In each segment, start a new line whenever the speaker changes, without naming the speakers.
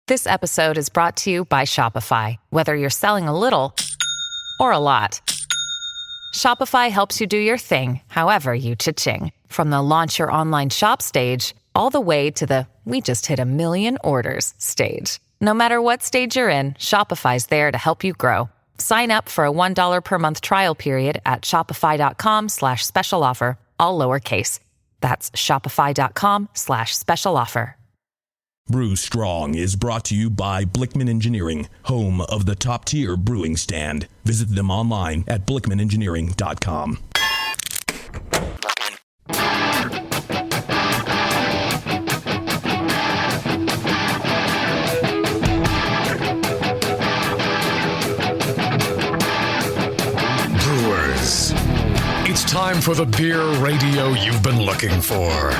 This episode is brought to you by Shopify. Whether you're selling a little or a lot, Shopify helps you do your thing, however you cha-ching. From the launch your online shop stage, all the way to the we just hit 1 million orders stage. No matter what stage you're in, Shopify's there to help you grow. Sign up for a $1 per month trial period at shopify.com/special offer, all lowercase. That's shopify.com/special offer.
Brew Strong is brought to you by Blickman Engineering, home of the top-tier brewing stand. Visit them online at blickmanengineering.com.
Brewers, it's time for the beer radio you've been looking for.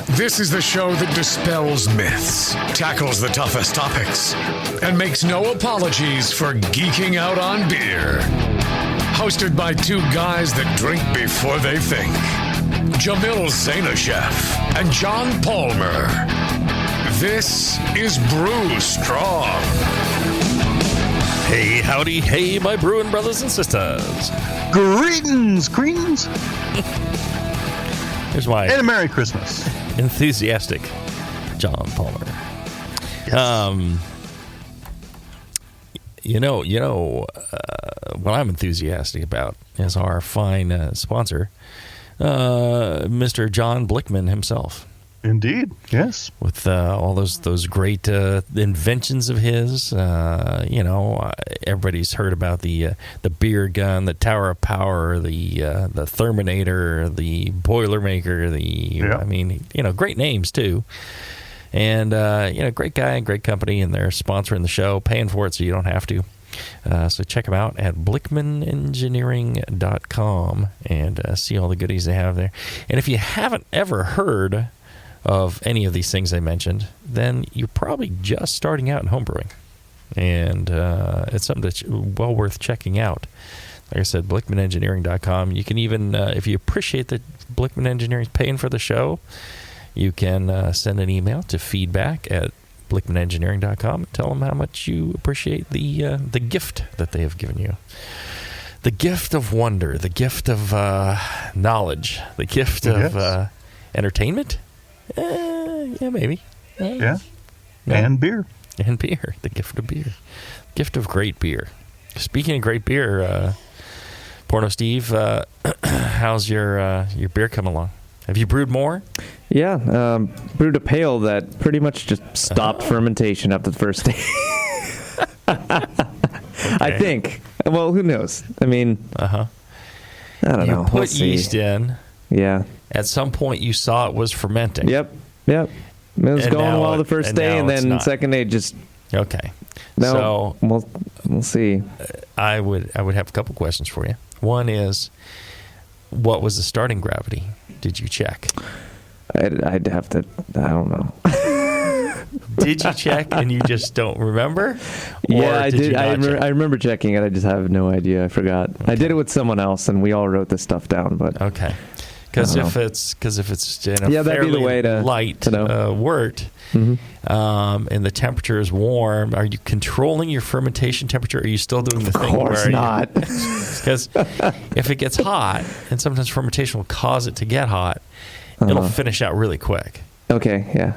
This is the show that dispels myths, tackles the toughest topics, and makes no apologies for geeking out on beer. Hosted by two guys that drink before they think, Jamil Zainasheff and John Palmer. This is Brew Strong.
Hey, howdy, hey, my brewing brothers and sisters.
Greetings.
Here's my
And a Merry Christmas.
enthusiastic John Palmer.
Yes.
What I'm enthusiastic about is our fine sponsor, Mr. John Blickman himself.
Indeed, yes.
With all those great inventions of his, everybody's heard about the beer gun, the Tower of Power, the Therminator, the Boilermaker, great names too, and great guy and great company, and they're sponsoring the show, paying for it so you don't have to. So check them out at blickmanengineering.com and see all the goodies they have there. And if you haven't ever heard of any of these things I mentioned, then you're probably just starting out in homebrewing. And it's something that's well worth checking out. Like I said, blickmanengineering.com. You can even, if you appreciate that Blickman Engineering is paying for the show, you can send an email to feedback at blickmanengineering.com and tell them how much you appreciate the gift that they have given you. The gift of wonder, the gift of knowledge, the gift of entertainment. Yeah, maybe.
Yeah. And beer.
And beer. The gift of beer. Gift of great beer. Speaking of great beer, Porno Steve, how's your beer coming along? Have you brewed more?
Yeah, brewed a pale that pretty much just stopped fermentation after the first day.
Okay.
I think. Well, who knows? I mean, I don't know.
You put yeast in.
Yeah.
At some point, you saw it was fermenting.
Yep. It was going well the first day, and then second day just.
Okay.
No, so we'll see.
I would have a couple questions for you. One is, what was the starting gravity? Did you check?
I'd have to. I don't know.
Did you check and you just don't remember?
Yeah, I did. I remember checking it. I just have no idea. I forgot. Okay. I did it with someone else, and we all wrote this stuff down. But
okay. Because if it's in a
that'd be the way to
light
know.
wort, and the temperature is warm, are you controlling your fermentation temperature? Or are you still doing the thing where?
Of course not.
Because if it gets hot, and sometimes fermentation will cause it to get hot, it'll finish out really quick.
Okay. Yeah.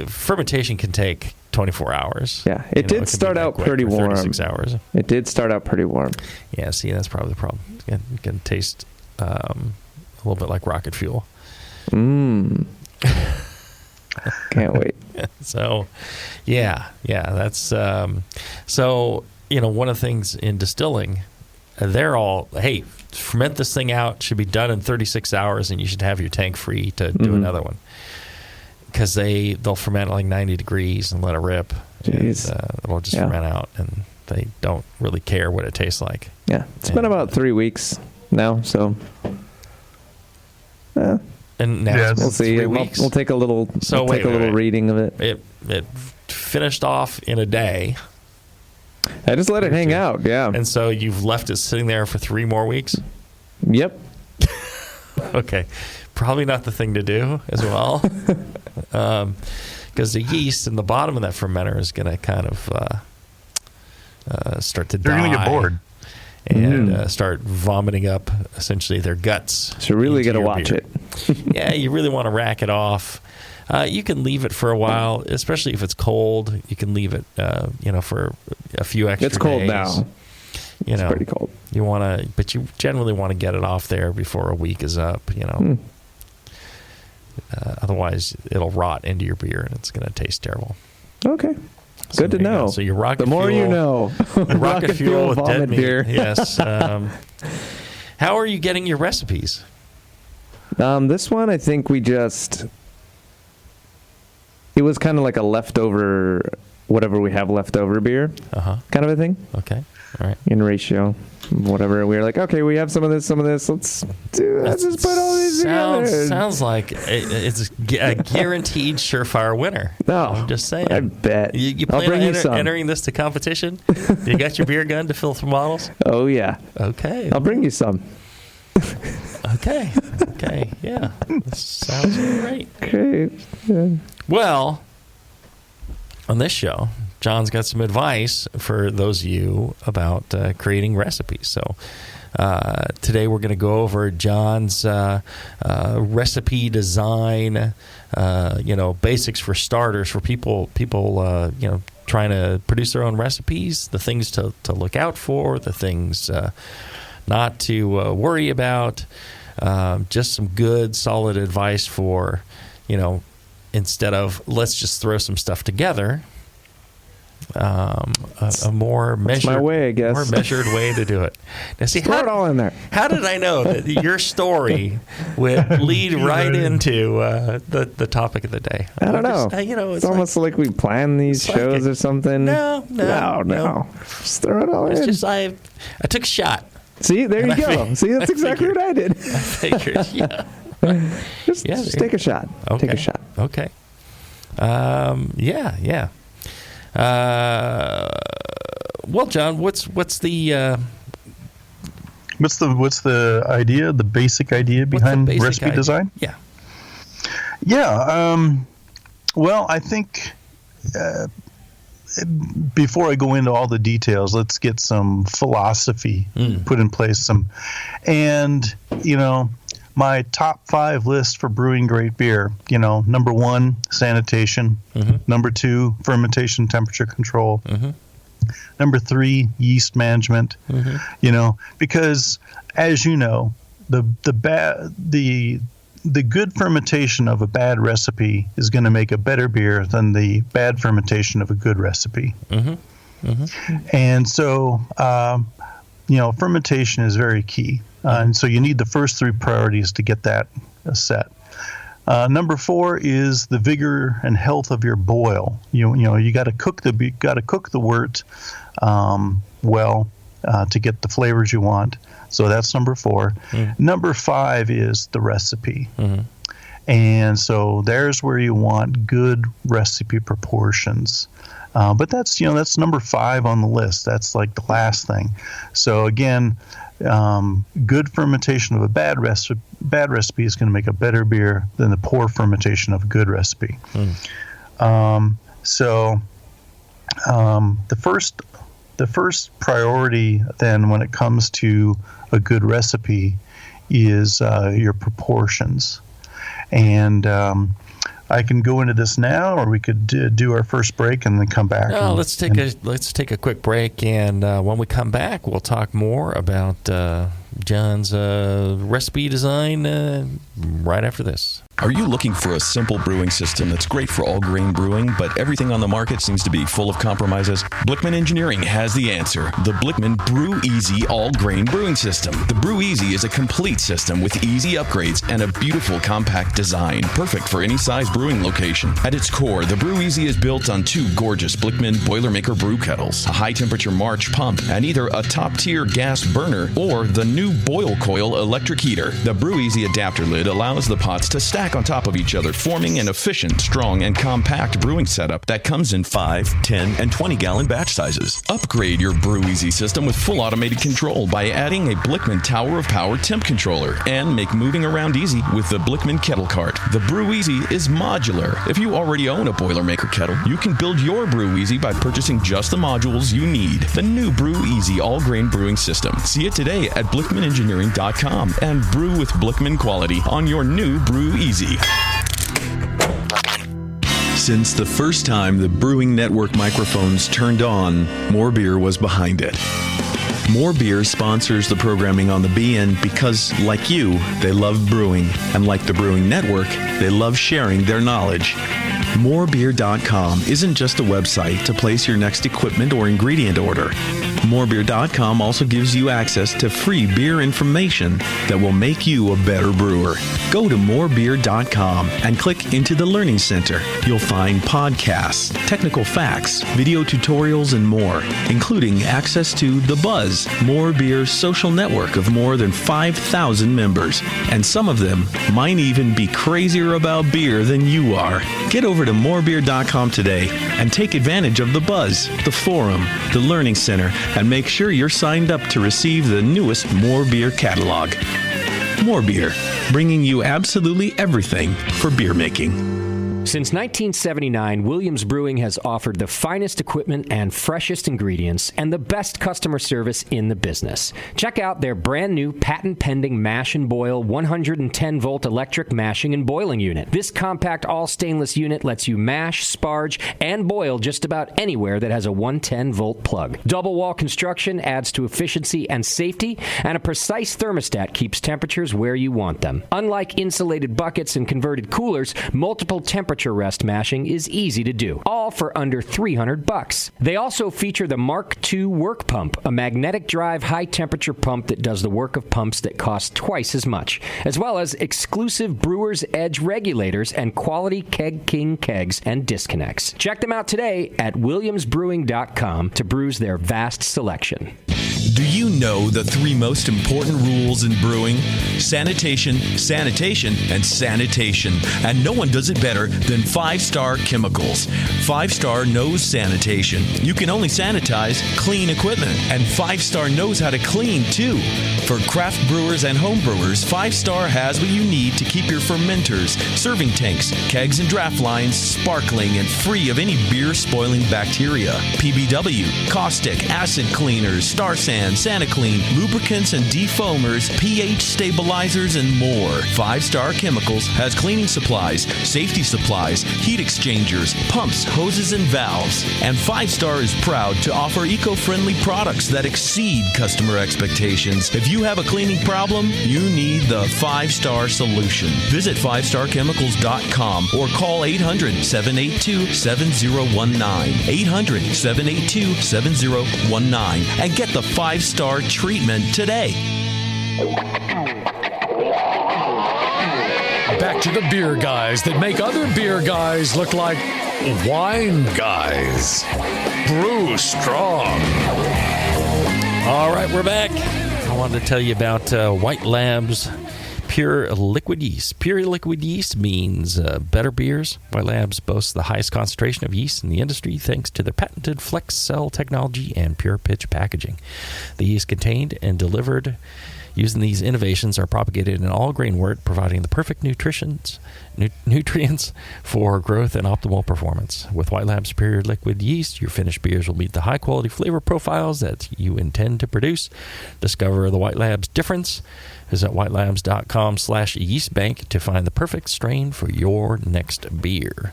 Fermentation can take 24 hours.
Yeah. It did start out pretty warm.
36 hours.
It did start out pretty warm.
Yeah. See, that's probably the problem. It can taste a little bit like rocket fuel.
Can't wait.
So, that's so one of the things in distilling, they're all, hey, ferment this thing out, should be done in 36 hours, and you should have your tank free to do another one. Because they'll ferment at like 90 degrees and let it rip.
Jeez.
And, it'll just ferment out, and they don't really care what it tastes like.
Yeah, it's been about 3 weeks now, so.
And now
we'll see.
3 weeks.
We'll take a little.
So
take a little reading of it.
It finished off in a day.
I just let it hang out. Yeah.
And so you've left it sitting there for 3 more weeks.
Yep.
Okay, probably not the thing to do as well. because the yeast in the bottom of that fermenter is going to kind of start to die.
They're going to get bored.
And start vomiting up essentially their guts.
So really got to watch
beer.
it.
Yeah, you really want to rack it off. You can leave it for a while, especially if it's cold. You can leave it, for a few extra days.
It's cold now. It's pretty cold.
But you generally want to get it off there before a week is up. Otherwise, it'll rot into your beer and it's going to taste terrible.
Okay. Good to know.
So you rocket
the more
fuel,
you know.
rocket fuel with
vomit
dead meat.
beer.
Yes. How are you getting your recipes?
This one, I think it was kind of like a leftover, whatever we have leftover beer, kind of a thing.
Okay. All right.
In ratio, whatever. We were like, okay, we have some of this. Let's just put all these together.
Sounds like it's a guaranteed surefire winner.
No,
I'm just saying.
I bet.
You plan on entering this to competition? You got your beer gun to fill some bottles?
Oh yeah.
Okay.
I'll bring you some.
Okay. Yeah. This sounds great.
Okay. Yeah.
Well, on this show, John's got some advice for those of you about creating recipes. So today we're going to go over John's recipe design, basics for starters for people trying to produce their own recipes, the things to look out for, the things not to worry about, just some good, solid advice for, instead of let's just throw some stuff together, a more measured,
my way, I guess.
More measured way to do it. Now, see,
throw it all in there.
How did I know that your story would lead right into the topic of the day?
I don't know. It's almost like we plan these shows or something.
No.
Just throw it all in.
It's just I took a shot.
See, there you go. See, that's exactly what I did.
I figured, yeah.
Just take a shot.
Okay.
Take a shot.
Okay. Yeah. Well, John, what's the
idea? The basic idea behind recipe design?
Yeah.
Yeah. Well, I think before I go into all the details, let's get some philosophy put in place. My top 5 list for brewing great beer, number 1, sanitation. Number 2, fermentation temperature control. Number 3, yeast management. Because as you know, the good fermentation of a bad recipe is going to make a better beer than the bad fermentation of a good recipe. And so, fermentation is very key. And so you need the first 3 priorities to get that set. Number 4 is the vigor and health of your boil. You got to cook the wort well to get the flavors you want. So that's number 4. Number 5 is the recipe. And so there's where you want good recipe proportions. But that's number 5 on the list. That's like the last thing. So again, good fermentation of a bad recipe is going to make a better beer than the poor fermentation of a good recipe. The first priority then when it comes to a good recipe is your proportions. And I can go into this now, or we could do our first break and then come back.
No, let's take a quick break, and when we come back, we'll talk more about John's recipe design right after this.
Are you looking for a simple brewing system that's great for all grain brewing, but everything on the market seems to be full of compromises? Blickman Engineering has the answer. The Blickman Brew Easy All Grain Brewing System. The Brew Easy is a complete system with easy upgrades and a beautiful compact design, perfect for any size brewing location. At its core, the Brew Easy is built on 2 gorgeous Blickman Boilermaker brew kettles, a high-temperature March pump, and either a top-tier gas burner or the new Boil Coil electric heater. The Brew Easy adapter lid allows the pots to stack stack on top of each other, forming an efficient, strong, and compact brewing setup that comes in 5, 10, and 20-gallon batch sizes. Upgrade your Brew Easy system with full automated control by adding a Blickman Tower of Power temp controller, and make moving around easy with the Blickman Kettle Cart. The Brew Easy is modular. If you already own a Boilermaker kettle, you can build your Brew Easy by purchasing just the modules you need. The new Brew Easy all-grain brewing system. See it today at BlickmanEngineering.com and brew with Blickman quality on your new Brew Easy. Since the first time the Brewing Network microphones turned on, More Beer was behind it. More Beer sponsors the programming on the BN because, like you, they love brewing, and like the Brewing Network, they love sharing their knowledge. Morebeer.com isn't just a website to place your next equipment or ingredient order. Morebeer.com also gives you access to free beer information that will make you a better brewer. Go to morebeer.com and click into the Learning Center. You'll find podcasts, technical facts, video tutorials, and more, including access to The Buzz, More Beer's social network of more than 5,000 members. And some of them might even be crazier about beer than you are. Get over to morebeer.com today and take advantage of The Buzz, the forum, the Learning Center, and make sure you're signed up to receive the newest More Beer catalog. More Beer, bringing you absolutely everything for beer making.
Since 1979, Williams Brewing has offered the finest equipment and freshest ingredients and the best customer service in the business. Check out their brand new patent-pending mash and boil 110-volt electric mashing and boiling unit. This compact all-stainless unit lets you mash, sparge, and boil just about anywhere that has a 110-volt plug. Double-wall construction adds to efficiency and safety, and a precise thermostat keeps temperatures where you want them. Unlike insulated buckets and converted coolers, multiple temperature rest mashing is easy to do, all for under $300. They also feature the Mark II work pump, a magnetic drive high-temperature pump that does the work of pumps that cost twice as much, as well as exclusive Brewer's Edge regulators and quality Keg King kegs and disconnects. Check them out today at williamsbrewing.com to brews their vast selection.
Do you know the 3 most important rules in brewing? Sanitation, sanitation, and sanitation. And no one does it better than 5-Star Chemicals. 5-Star knows sanitation. You can only sanitize clean equipment. And 5-Star knows how to clean, too. For craft brewers and home brewers, 5-Star has what you need to keep your fermenters, serving tanks, kegs, and draft lines sparkling and free of any beer-spoiling bacteria. PBW, caustic, acid cleaners, Star Sand, SaniClean, lubricants and defoamers, pH stabilizers, and more. 5-Star Chemicals has cleaning supplies, safety supplies, heat exchangers, pumps, hoses, and valves. And 5-Star is proud to offer eco-friendly products that exceed customer expectations. If you have a cleaning problem, you need the 5-Star solution. Visit 5starchemicals.com or call 800-782-7019. 800-782-7019 and get the 5-Star treatment today.
Back to the beer guys that make other beer guys look like wine guys. Brew strong.
All right, we're back. I wanted to tell you about White Labs Pure Liquid Yeast. Pure liquid yeast means better beers. White Labs boasts the highest concentration of yeast in the industry thanks to their patented flex cell technology and pure pitch packaging. The yeast contained and delivered using these innovations are propagated in all grain wort, providing the perfect nutrients for growth and optimal performance. With White Labs Pure Liquid Yeast, your finished beers will meet the high-quality flavor profiles that you intend to produce. Discover the White Labs difference. Visit whitelabs.com/yeastbank to find the perfect strain for your next beer.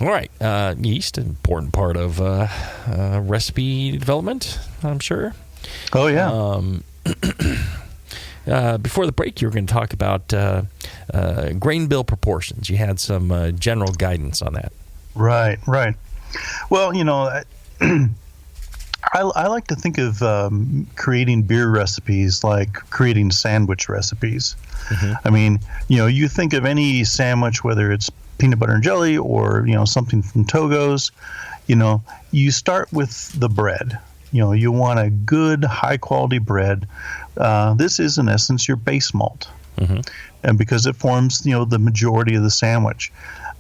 All right, yeast, an important part of recipe development, I'm sure.
Oh, yeah.
Before the break, you were going to talk about grain bill proportions. You had some general guidance on that.
Right. Well, I like to think of creating beer recipes like creating sandwich recipes. Mm-hmm. I mean, you think of any sandwich, whether it's peanut butter and jelly or, something from Togo's, you start with the bread. You want a good, high-quality bread. This is, in essence, your base malt. and because it forms, the majority of the sandwich.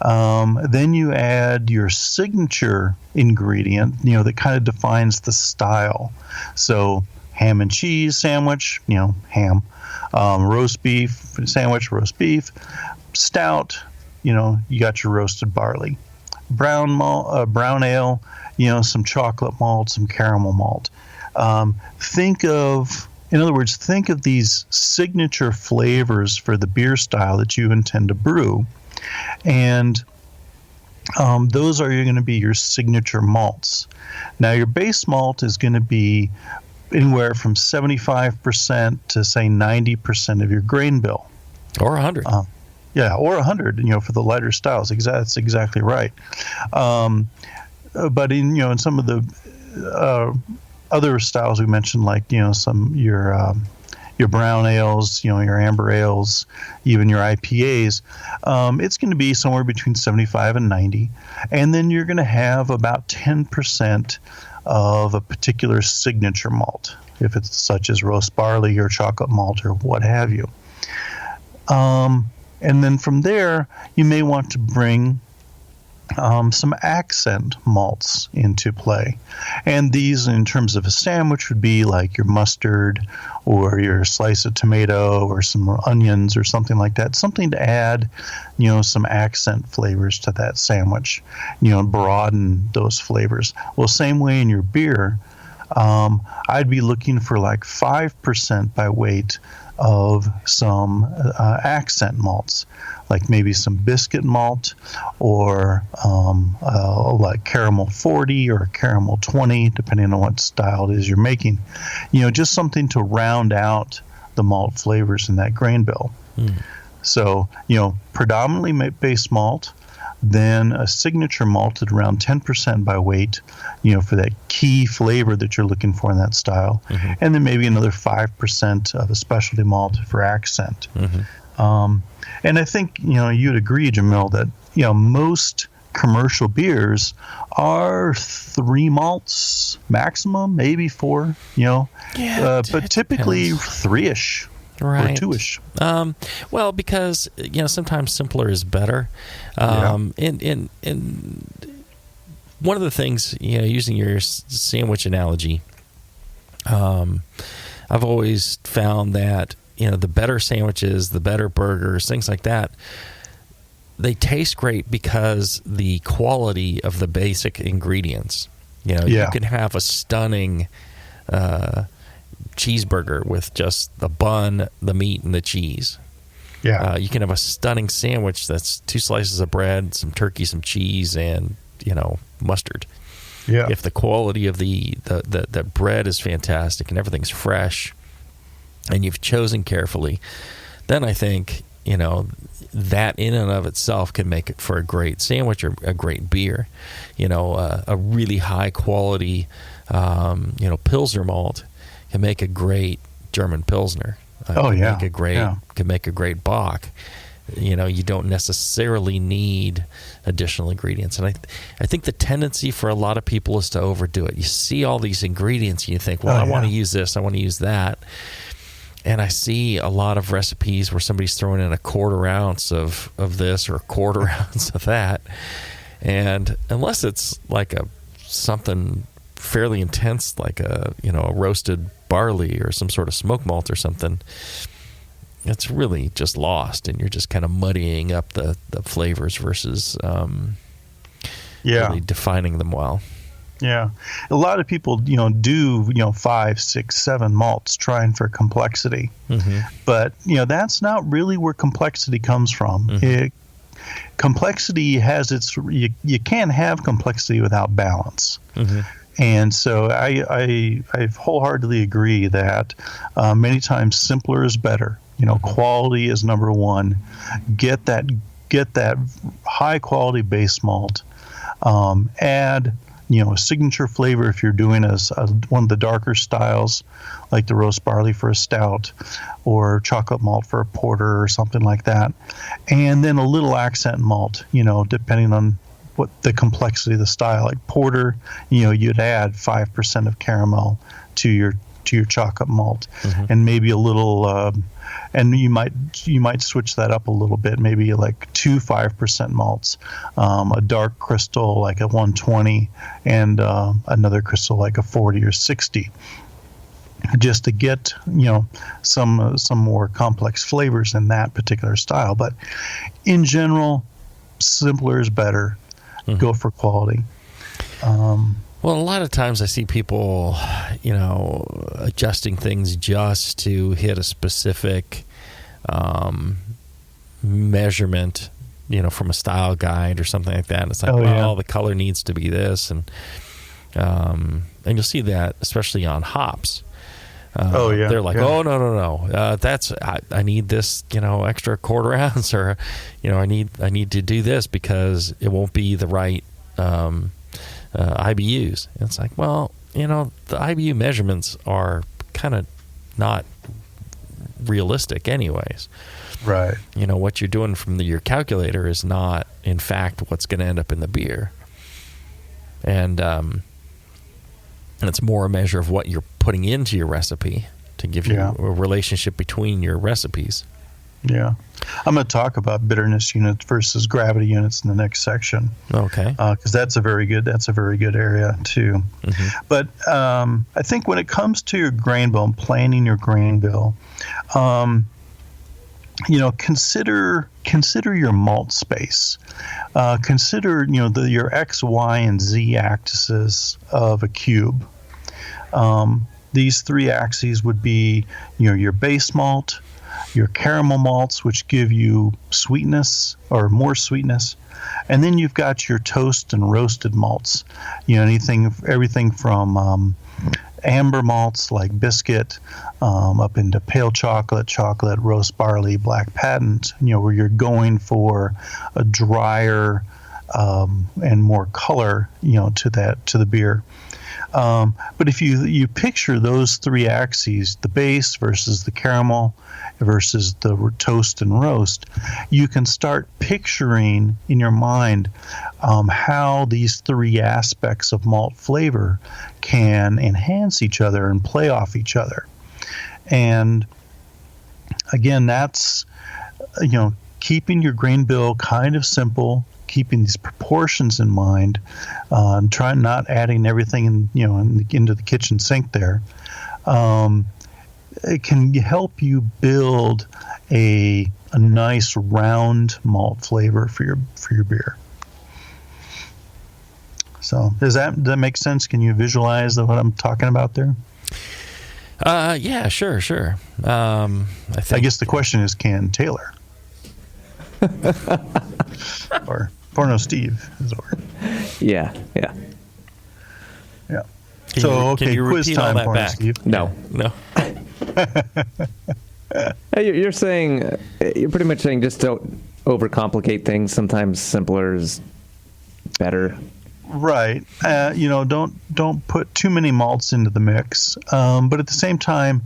Then you add your signature ingredient, that kind of defines the style. So ham and cheese sandwich, ham. Roast beef sandwich, roast beef. Stout, you got your roasted barley. Brown ale, some chocolate malt, some caramel malt. Think of these signature flavors for the beer style that you intend to brew, and those are going to be your signature malts. Now, your base malt is going to be anywhere from 75% to, say, 90% of your grain bill.
Or 100.
Or 100, for the lighter styles. That's exactly right. But in some of the other styles we mentioned, like, your brown ales, your amber ales, even your IPAs, it's going to be somewhere between 75 and 90. And then you're going to have about 10% of a particular signature malt, if it's such as roast barley or chocolate malt or what have you. And then from there, you may want to bring some accent malts into play. And these, in terms of a sandwich, would be like your mustard or your slice of tomato or some onions or something like that. Something to add, some accent flavors to that sandwich, broaden those flavors. Well, same way in your beer, I'd be looking for like 5% by weight of some accent malts, like maybe some biscuit malt or like caramel 40 or caramel 20, depending on what style it is you're making. Just something to round out the malt flavors in that grain bill. So, predominantly base malt, then a signature malt at around 10% by weight, for that key flavor that you're looking for in that style. And then maybe another 5% of a specialty malt for accent. And I think, you'd agree, Jamil, that, most commercial beers are 3 malts maximum, maybe 4, but typically 3-ish.
Right.
Or 2-ish.
Well, because sometimes simpler is better. And one of the things, using your sandwich analogy, I've always found that the better sandwiches, the better burgers, things like that, they taste great because the quality of the basic ingredients. You can have a stunning cheeseburger with just the bun, the meat, and the cheese. You can have a stunning sandwich that's 2 slices of bread, some turkey, some cheese, and mustard. If the quality of the bread is fantastic and everything's fresh, and you've chosen carefully, then I think that in and of itself can make it for a great sandwich or a great beer. A really high quality Pilsner malt can make a great German Pilsner. Can make a great Bock. You don't necessarily need additional ingredients. And I think the tendency for a lot of people is to overdo it. You see all these ingredients and you think, well, I want to use this, I want to use that. And I see a lot of recipes where somebody's throwing in a 1/4 ounce of this or a 1/4 ounce of that. And unless it's like something fairly intense, like a roasted barley or some sort of smoke malt or something, it's really just lost, and you're just kind of muddying up the flavors versus really defining them well.
Yeah. A lot of people, do, 5, 6, 7 malts trying for complexity. But, that's not really where complexity comes from. Complexity has you can't have complexity without balance. And so I wholeheartedly agree that many times simpler is better. Quality is number one. Get that high quality base malt. Add a signature flavor if you're doing one of the darker styles, like the roast barley for a stout, or chocolate malt for a porter or something like that, and then a little accent malt. Depending on what the complexity of the style. Like porter, you'd add 5% of caramel to your chocolate malt, and maybe a little and you might switch that up a little bit, maybe like 2 5% malts, a dark crystal like a 120, and another crystal like a 40 or 60, just to get some more complex flavors in that particular style. But in general, simpler is better. Go for quality.
Well, a lot of times I see people, adjusting things just to hit a specific measurement, from a style guide or something like that. And it's like, the color needs to be this, and you'll see that especially on hops. They're like, oh, no. I need this, extra quarter ounce, or, I need to do this because it won't be the right IBUs. And it's like, well, the IBU measurements are kind of not realistic anyways.
Right.
What you're doing from your calculator is not, in fact, what's going to end up in the beer. And it's more a measure of what you're putting into your recipe to give you a relationship between your recipes.
Yeah. I'm going to talk about bitterness units versus gravity units in the next section.
Okay.
Because that's a very good area too. Mm-hmm. But I think when it comes to your grain bill and planning your grain bill, consider your malt space. Consider your X, Y, and Z axes of a cube. These 3 axes would be your base malt, your caramel malts, which give you sweetness or more sweetness, and then you've got your toast and roasted malts. Everything from amber malts like biscuit, up into pale chocolate, roast barley, black patent. Where you're going for a drier and more color, to the beer. But if you picture those 3 axes, the base versus the caramel versus the toast and roast, you can start picturing in your mind how these 3 aspects of malt flavor can enhance each other and play off each other. And again, that's keeping your grain bill kind of simple, keeping these proportions in mind, trying not adding everything into the kitchen sink there. It can help you build a nice round malt flavor for your beer. So does that make sense? Can you visualize what I'm talking about there?
Yeah, sure. I
guess the question is, can Taylor? Or Porno Steve is over.
Yeah.
Can you
quiz
repeat
time,
all that
Porno
back?
Steve.
No. You're saying, you're pretty much saying just don't overcomplicate things. Sometimes simpler is better.
Right. Don't put too many malts into the mix. But at the same time,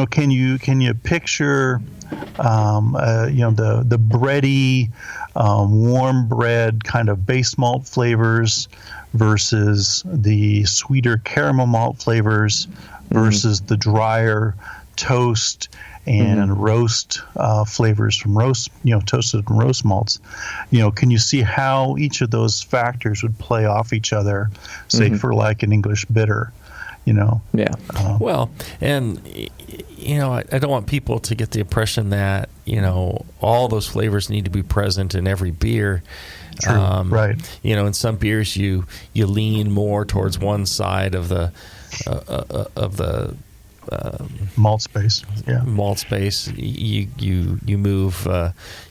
can you picture the bready, warm bread kind of base malt flavors versus the sweeter caramel malt flavors versus the drier toast and roast flavors from toasted and roast malts. Can you see how each of those factors would play off each other, say for like an English bitter?
Yeah.
Well, and I don't want people to get the impression that all those flavors need to be present in every beer.
True. Right.
In some beers you lean more towards one side of the
malt space. Yeah.
Malt space. You move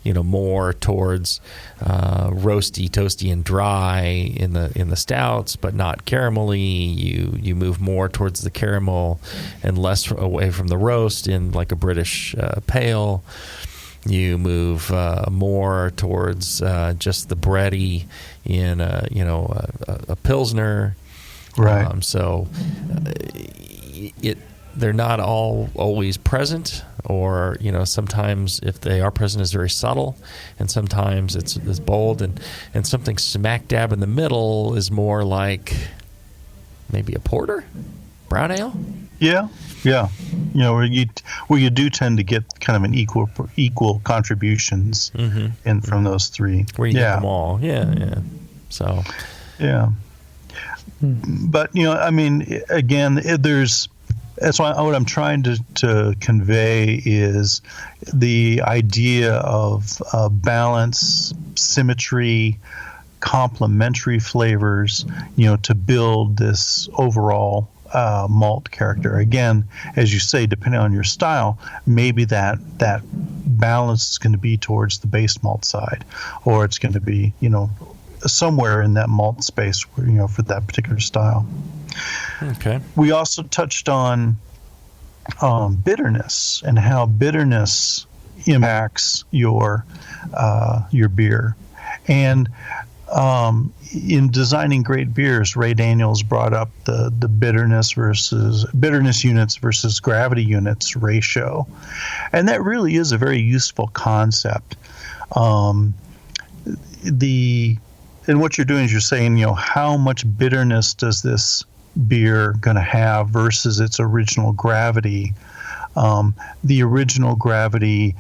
more towards roasty, toasty, and dry in the stouts, but not caramelly. You move more towards the caramel and less away from the roast in like a British pale. You move more towards just the bready in a pilsner.
Right.
They're not always present, or sometimes if they are present, it's very subtle, and sometimes it's bold, and something smack dab in the middle is more like maybe a porter, brown ale.
Yeah. Where you do tend to get kind of an equal contributions in from those three.
Where you get them all. Yeah. So.
Yeah. But again, that's why what I'm trying to convey is the idea of balance, symmetry, complementary flavors, to build this overall malt character. Again, as you say, depending on your style, maybe that balance is going to be towards the base malt side, or it's going to be, somewhere in that malt space, for that particular style.
Okay.
We also touched on bitterness and how bitterness impacts your beer. And in designing great beers, Ray Daniels brought up the bitterness units versus gravity units ratio, and that really is a very useful concept. And what you're doing is you're saying, how much bitterness does this beer going to have versus its original gravity? The original gravity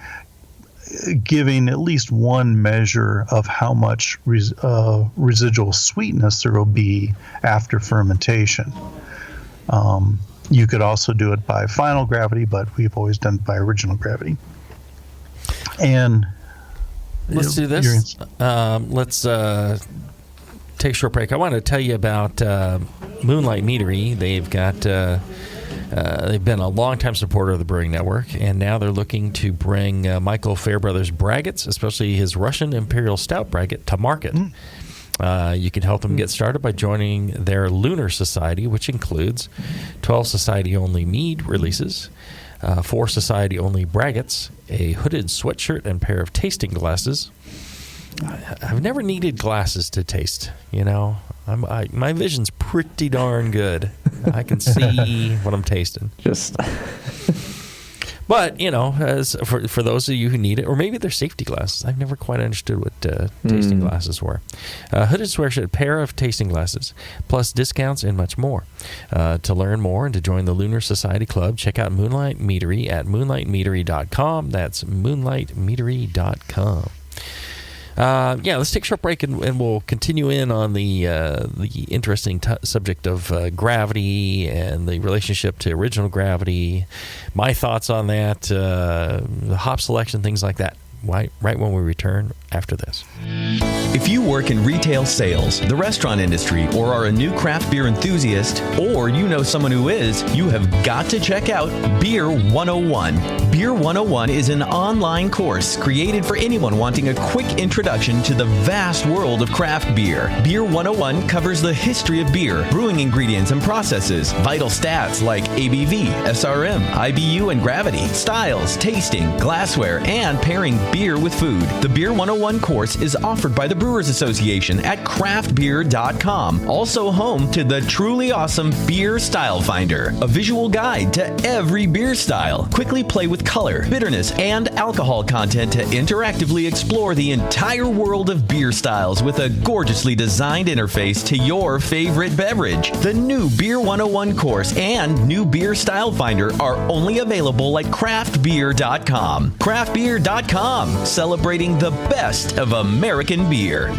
giving at least one measure of how much residual sweetness there will be after fermentation. You could also do it by final gravity, but we've always done it by original gravity. And
let's do this. Let's take a short break. I want to tell you about Moonlight Meadery. They've been a long-time supporter of the Brewing Network, and now they're looking to bring Michael Fairbrother's braggots, especially his Russian Imperial Stout braggot, to market. You can help them get started by joining their Lunar Society, which includes 12 Society-only mead releases, 4 Society-only braggots, a hooded sweatshirt, and pair of tasting glasses. I've never needed glasses to taste, my vision's pretty darn good. I can see what I'm tasting. But, as for those of you who need it, or maybe they're safety glasses. I've never quite understood what tasting glasses were. Hooded sweatshirt, pair of tasting glasses, plus discounts and much more. To learn more and to join the Lunar Society Club, check out Moonlight Meadery at moonlightmeadery.com. That's moonlightmeadery.com. Let's take a short break and we'll continue in on the interesting subject of gravity and the relationship to original gravity, my thoughts on that, the hop selection, things like that. Right when we return after this.
If you work in retail sales, the restaurant industry, or are a new craft beer enthusiast, or you know someone who is, you have got to check out Beer 101. Beer 101 is an online course created for anyone wanting a quick introduction to the vast world of craft beer. Beer 101 covers the history of beer, brewing ingredients and processes, vital stats like ABV, SRM, IBU, and gravity, styles, tasting, glassware, and pairing beer with food. The Beer 101 course is offered by the Brewers Association at craftbeer.com, also home to the truly awesome Beer Style Finder, a visual guide to every beer style. Quickly play with color, bitterness, and alcohol content to interactively explore the entire world of beer styles with a gorgeously designed interface to your favorite beverage. The new Beer 101 course and new Beer Style Finder are only available at craftbeer.com. Craftbeer.com, celebrating the best of American beer.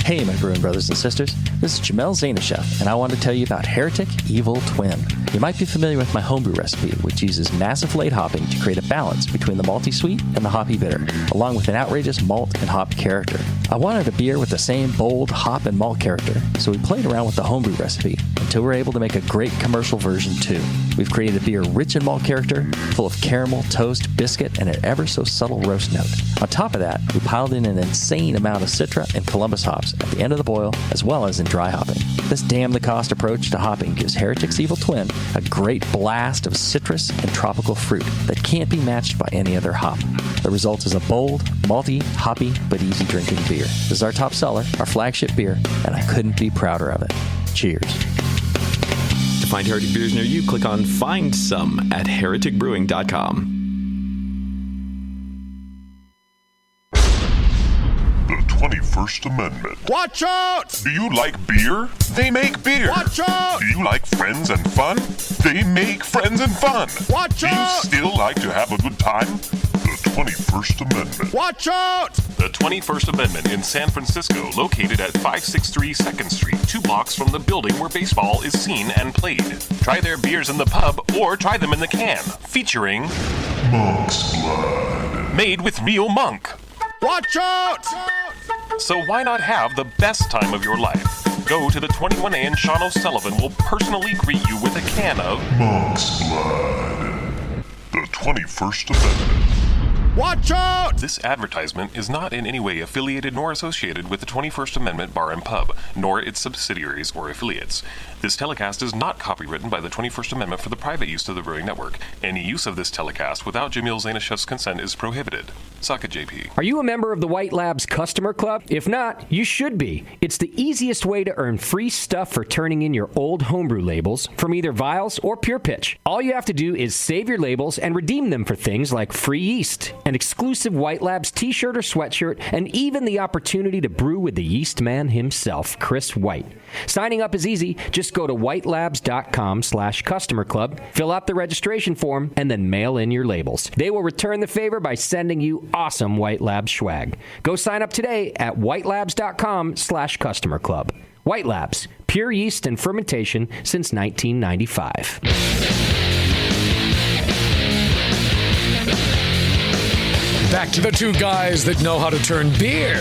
Hey, my brewing brothers and sisters. This is Jamel Zainasheff, and I want to tell you about Heretic Evil Twin. You might be familiar with my homebrew recipe, which uses massive late hopping to create a balance between the malty sweet and the hoppy bitter, along with an outrageous malt and hop character. I wanted a beer with the same bold hop and malt character, so we played around with the homebrew recipe until we were able to make a great commercial version too. We've created a beer rich in malt character, full of caramel, toast, biscuit, and an ever so subtle roast note. On top of that, we piled in an insane amount of Citra and Columbus hops at the end of the boil, as well as in dry hopping. This damn-the-cost approach to hopping gives Heretic's Evil Twin a great blast of citrus and tropical fruit that can't be matched by any other hop. The result is a bold, malty, hoppy, but easy-drinking beer. This is our top seller, our flagship beer, and I couldn't be prouder of it. Cheers.
To find Heretic beers near you, click on Find Some at hereticbrewing.com.
The 21st 21st Amendment.
Watch out!
Do you like beer? They make beer.
Watch out!
Do you like friends and fun? They make friends and fun.
Watch out!
Do you still like to have a good time? The 21st Amendment.
Watch out!
The 21st Amendment in San Francisco, located at 563 2nd Street, 2 blocks from the building where baseball is seen and played. Try their beers in the pub or try them in the can, featuring
Monk's Blood.
Made with real monk.
Watch out!
So why not have the best time of your life? Go to the 21A and Sean O'Sullivan will personally greet you with a can of
Monk's Blood. The 21st Amendment.
Watch out!
This advertisement is not in any way affiliated nor associated with the 21st Amendment Bar and Pub, nor its subsidiaries or affiliates. This telecast is not copywritten by the 21st Amendment for the private use of the Brewing Network. Any use of this telecast without Jamil Zainashev's consent is prohibited. Suck it, JP.
Are you a member of the White Labs Customer Club? If not, you should be. It's the easiest way to earn free stuff for turning in your old homebrew labels from either Vials or Pure Pitch. All you have to do is save your labels and redeem them for things like free yeast, an exclusive White Labs t-shirt or sweatshirt, and even the opportunity to brew with the yeast man himself, Chris White. Signing up is easy. Just go to whitelabs.com/customer club, fill out the registration form, and then mail in your labels. They will return the favor by sending you awesome White Labs swag. Go sign up today at whitelabs.com/customer club. White Labs, pure yeast and fermentation since 1995.
Back to the two guys that know how to turn beer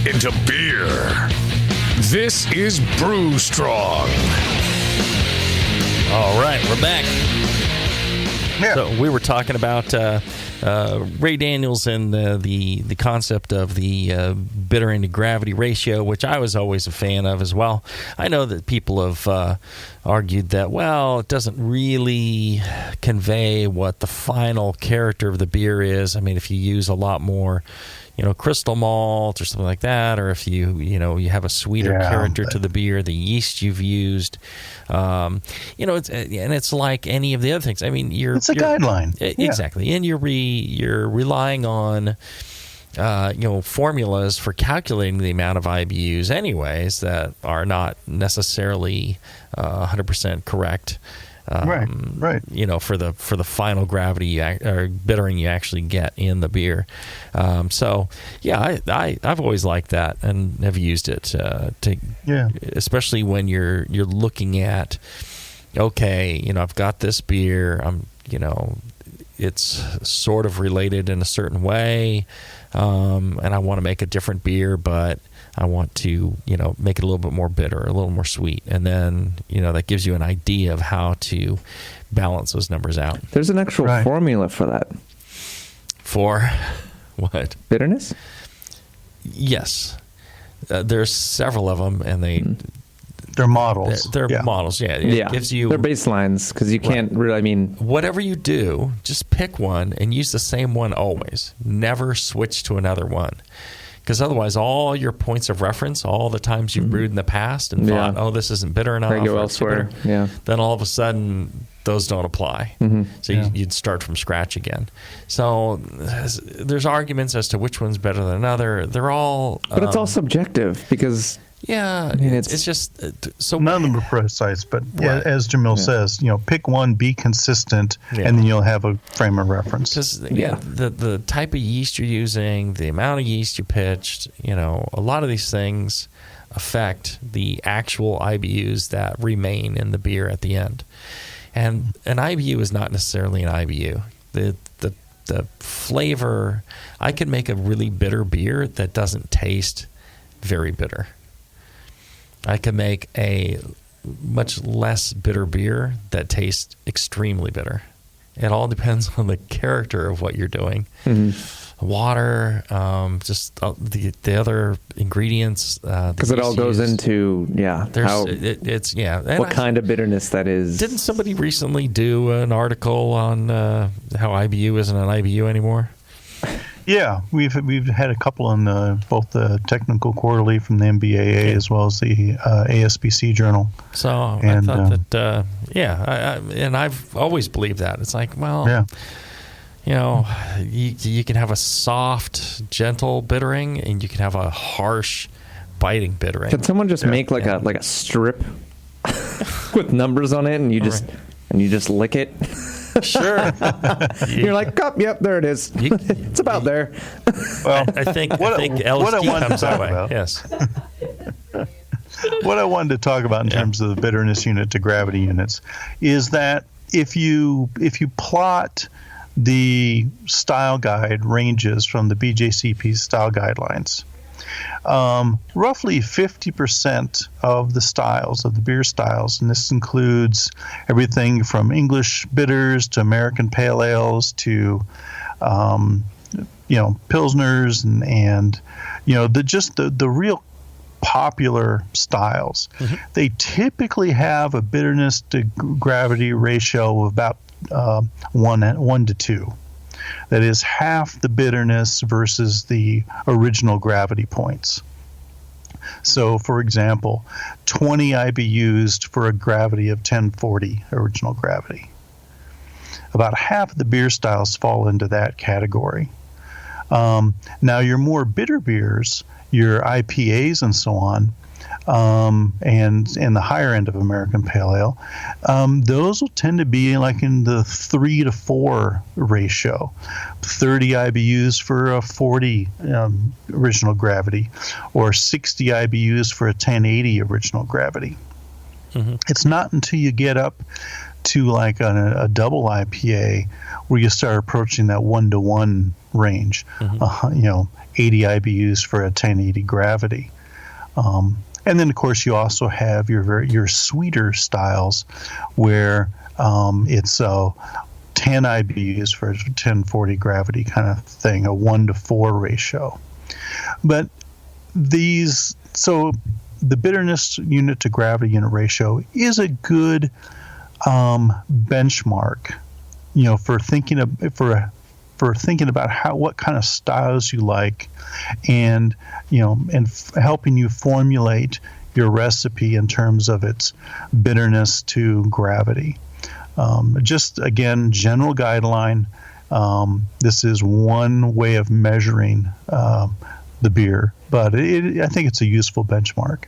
into beer. This is Brew Strong.
All right, we're back.
Yeah.
So we were talking about Ray Daniels and the concept of the bittering to gravity ratio, which I was always a fan of as well. I know that people have argued that, well, it doesn't really convey what the final character of the beer is. I mean, if you use a lot more, crystal malt or something like that, or if you have a sweeter character to the beer, the yeast you've used, it's like any of the other things. I mean,
it's a guideline.
Exactly. And you're relying on, formulas for calculating the amount of IBUs anyways that are not necessarily 100% correct.
Right.
For the final gravity or bittering you actually get in the beer. I've always liked that and have used it especially when you're looking at, okay, I've got this beer, it's sort of related in a certain way, and I want to make a different beer, but I want to, make it a little bit more bitter, a little more sweet. And then, that gives you an idea of how to balance those numbers out.
There's an actual formula for that.
For what?
Bitterness?
Yes. There's several of them, and
they're models.
They're models, yeah. It gives you...
They're baselines, because you can't really,
whatever you do, just pick one and use the same one always. Never switch to another one. Because otherwise, all your points of reference, all the times you've brewed in the past and thought, oh, this isn't bitter enough.
Go elsewhere. Yeah.
Then all of a sudden, those don't apply. So you'd start from scratch again. So there's arguments as to which one's better than another. They're all...
But it's all subjective because...
Yeah, it's just... so
none of them are precise, but as Jamil says, pick one, be consistent, and then you'll have a frame of reference.
Because the type of yeast you're using, the amount of yeast you pitched, a lot of these things affect the actual IBUs that remain in the beer at the end. And an IBU is not necessarily an IBU. The flavor... I could make a really bitter beer that doesn't taste very bitter. I can make a much less bitter beer that tastes extremely bitter. It all depends on the character of what you're doing. Water, just the other ingredients.
Because it all goes into, what kind of bitterness that is.
Didn't somebody recently do an article on how IBU isn't an IBU anymore?
Yeah, we've had a couple in both the Technical Quarterly from the MBAA as well as the ASBC Journal.
So I thought that, and I've always believed that. It's like, well, you can have a soft, gentle bittering, and you can have a harsh, biting bittering.
Can someone just make like a strip with numbers on it, and you just lick it?
Sure.
You're like, oh, yep, there it is. It's about there.
Well,
I think LSD comes that way. Yes.
What I wanted to talk about in terms of the bitterness unit to gravity units is that if you plot the style guide ranges from the BJCP style guidelines, roughly 50% of the styles, of the beer styles, and this includes everything from English bitters to American pale ales to pilsners and the real popular styles. They typically have a bitterness to gravity ratio of about 1 to 2. That is half the bitterness versus the original gravity points. So, for example, 20 IBUs for a gravity of 1040 original gravity. About half of the beer styles fall into that category. Now, your more bitter beers, your IPAs and so on, and the higher end of American Pale Ale, those will tend to be like in the 3 to 4 ratio. 30 IBUs for a 40 original gravity, or 60 IBUs for a 1080 original gravity. It's not until you get up to like a double IPA where you start approaching that 1-to-1 range, 80 IBUs for a 1080 gravity. And then, of course, you also have your sweeter styles where it's 10 IBUs for 1040 gravity kind of thing, a 1-to-4 ratio. But so the bitterness unit to gravity unit ratio is a good benchmark, for thinking about what kind of styles you like, and helping you formulate your recipe in terms of its bitterness to gravity. Just again, general guideline. This is one way of measuring the beer, but I think it's a useful benchmark.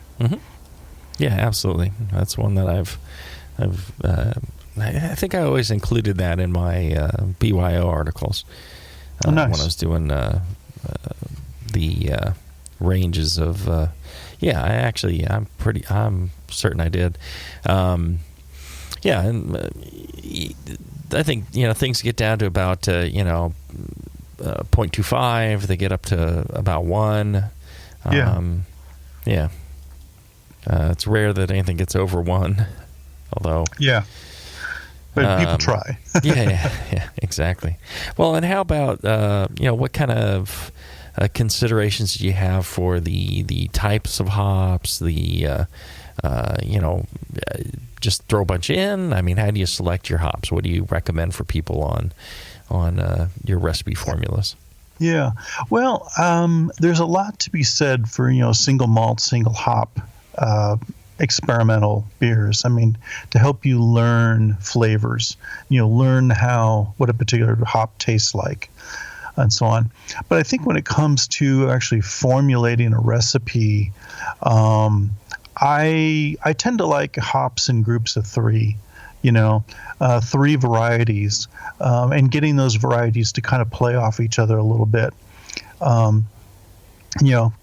Yeah, absolutely. That's one that I think I always included that in my BYO articles
nice.
When I was doing the ranges of. I'm certain I did. And I think things get down to about 0.25. They get up to about 1. It's rare that anything gets over 1, although.
Yeah. But people try.
yeah, exactly. Well, and how about what kind of considerations do you have for the types of hops? Just throw a bunch in. I mean, how do you select your hops? What do you recommend for people on your recipe formulas?
Yeah, well, there's a lot to be said for single malt, single hop experimental beers. I mean, to help you learn flavors, learn what a particular hop tastes like, and so on. But I think when it comes to actually formulating a recipe, I tend to like hops in groups of 3. 3 varieties, and getting those varieties to kind of play off each other a little bit.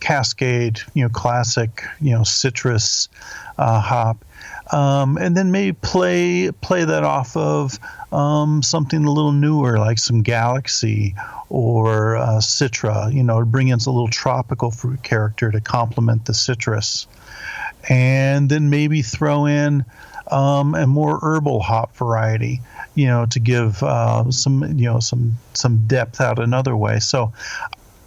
Cascade, classic, citrus hop, and then maybe play that off of something a little newer, like some Galaxy or Citra, to bring in a little tropical fruit character to complement the citrus. And then maybe throw in a more herbal hop variety, to give some depth out another way. So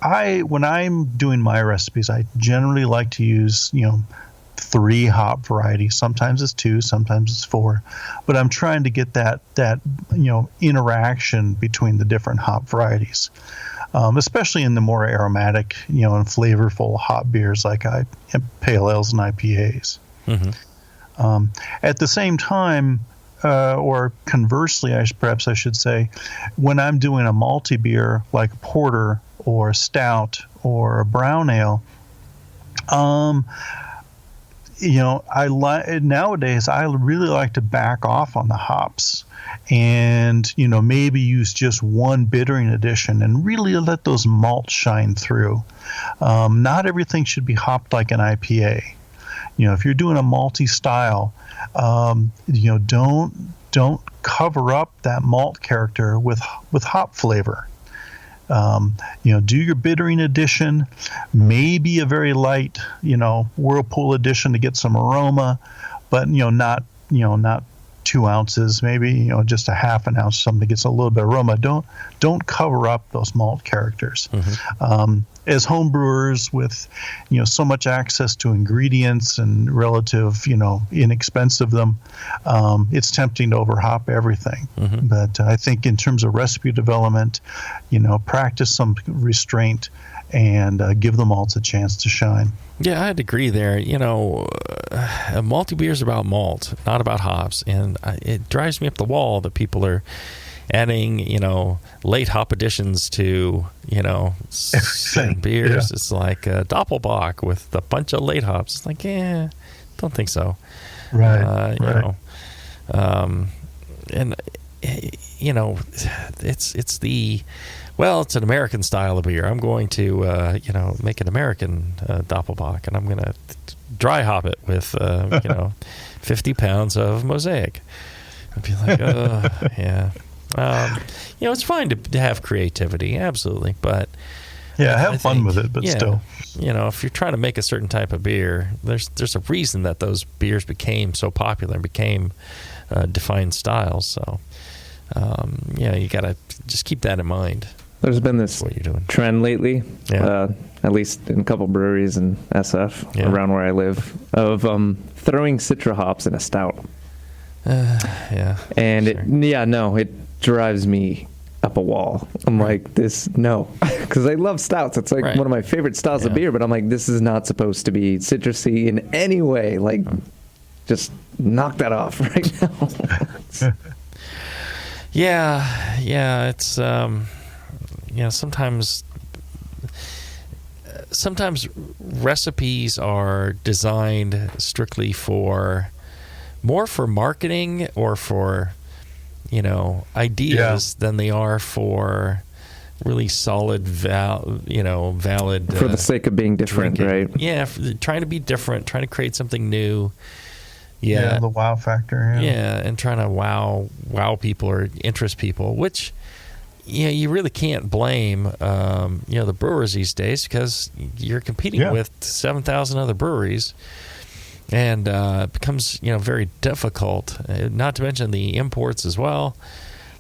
when I'm doing my recipes, I generally like to use 3 hop varieties. Sometimes it's 2, sometimes it's 4, but I'm trying to get that interaction between the different hop varieties, especially in the more aromatic and flavorful hop beers like pale ales and IPAs. At the same time, or conversely, perhaps I should say, when I'm doing a malty beer like a porter or a stout or a brown ale, Nowadays I really like to back off on the hops, and maybe use just one bittering addition and really let those malts shine through. Not everything should be hopped like an IPA. If you're doing a malty style, don't cover up that malt character with hop flavor. Do your bittering addition, maybe a very light, whirlpool addition to get some aroma, but not 2 ounces, maybe just a half an ounce, something that gets a little bit of aroma. Don't cover up those malt characters. As home brewers with so much access to ingredients and relative inexpensive them, it's tempting to overhop everything. But I think in terms of recipe development, practice some restraint and give the malts a chance to shine.
Yeah, I'd agree there. A malty beer is about malt, not about hops, and it drives me up the wall that people are adding, late hop additions to, certain beers. Yeah. It's like a Doppelbock with a bunch of late hops. It's like, don't think so.
Right.
It's an American style of beer. I'm going to, make an American Doppelbock, and I'm going to dry hop it with, 50 pounds of Mosaic. I'd be like, yeah. It's fine to have creativity, absolutely, but
have fun with it. But still,
if you're trying to make a certain type of beer, there's a reason that those beers became so popular and became defined styles. So, you got to just keep that in mind.
There's been this trend lately, at least in a couple breweries in SF around where I live, of throwing Citra hops in a stout. And it drives me up a wall. I'm like, because I love stouts. It's like one of my favorite styles of beer, but I'm like, this is not supposed to be citrusy in any way. Like, just knock that off right now.
It's sometimes recipes are designed strictly more for marketing or for ideas than they are for really solid valid
for the sake of being different,
drinking.
Right?
Trying to be different, trying to create something new.
The wow factor.
And trying to wow people or interest people, which you really can't blame the brewers these days, because you're competing with 7,000 other breweries, and it becomes very difficult. Not to mention the imports as well.